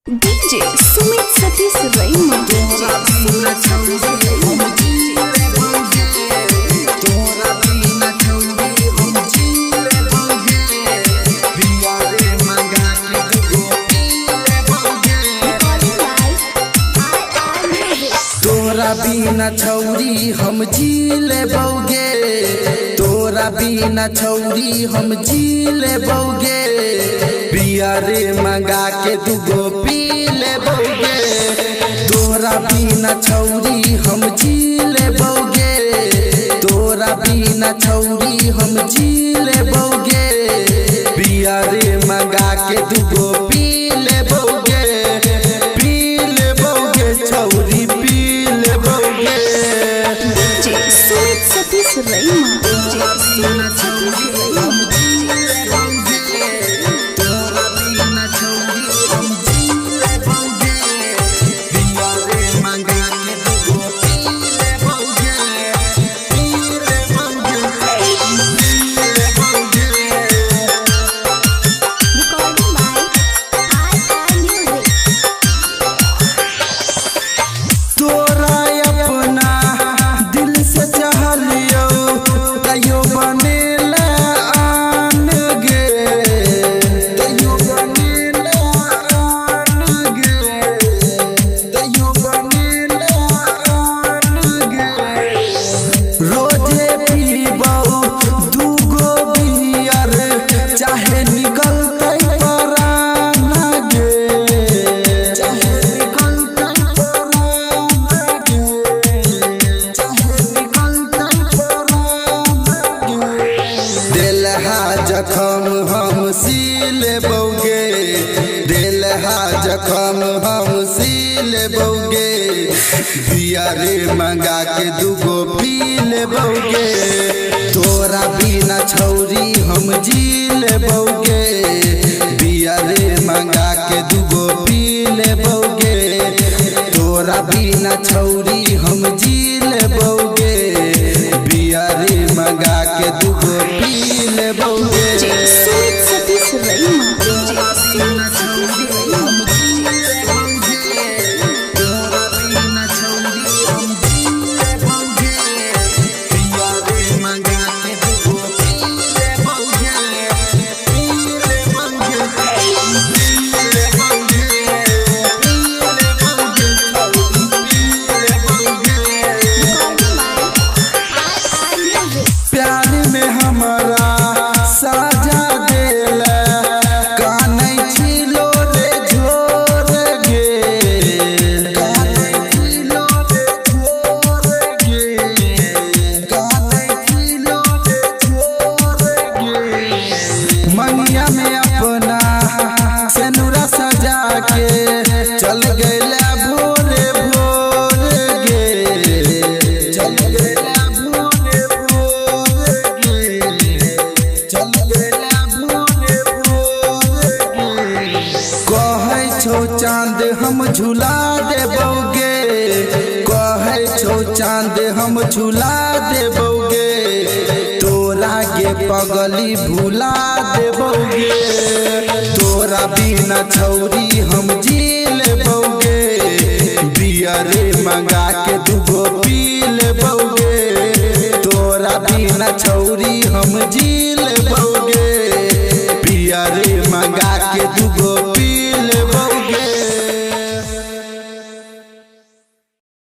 DJ Sumit Satish Raima. तोरा बिना छौरी हम जी लेबौगे, तोरा बिना छौरी हम जी लेबौगे, पिया रे मंगा के दुगो पी लेबौगे। तोरा बिना छौरी हम जी लेबौगे, तोरा बिना छौरी हम जी लेबौगे, पिया रे मंगा के दुगो पी लेबौगे, पी लेबौगे छौरी पी लेबौगे। DJ Sumit Satish Raima. DJ Sumit Satish Raima. जखम हम सी लेबौगे, देलहा जखम हम सी लेबौगे, पिया रे मंगा के दुगो पी लेबौगे। तोरा बिना छौरी हम जी लेबौगे, पिया रे मंगा के दुगो पी लेबौगे। तोरा बिना छौरी हम जी लेबौगे, पिया रे मंगा के दुगो पी लेबौगे। DJ Sumit Satish Raima. DJ Sumit Satish Raima. प्यार में हमारा साजा देल कानै छिलो रे झोर गे, कानै छिलो रे झोर गे, कानै छिलो रे झोर गे। मनिया में अपना सेनुरा सजा के चल गइला भोरे भोर गे, चल गइला भोरे भोर गे, चल गइला भोरे भोर गे। कहै छौ चांद हम झुला देबौगे, कहै छौ चांद हम झुला देबौगे, तोरा गे पगली भुला देबौगे। तोरा बिना छौरी हम जी लेबौगे, पिया रे मंगा के दुगो पी लेबौगे। तोरा बिना छौरी हम जी लेबौगे, पिया रे मंगा के दुगो पी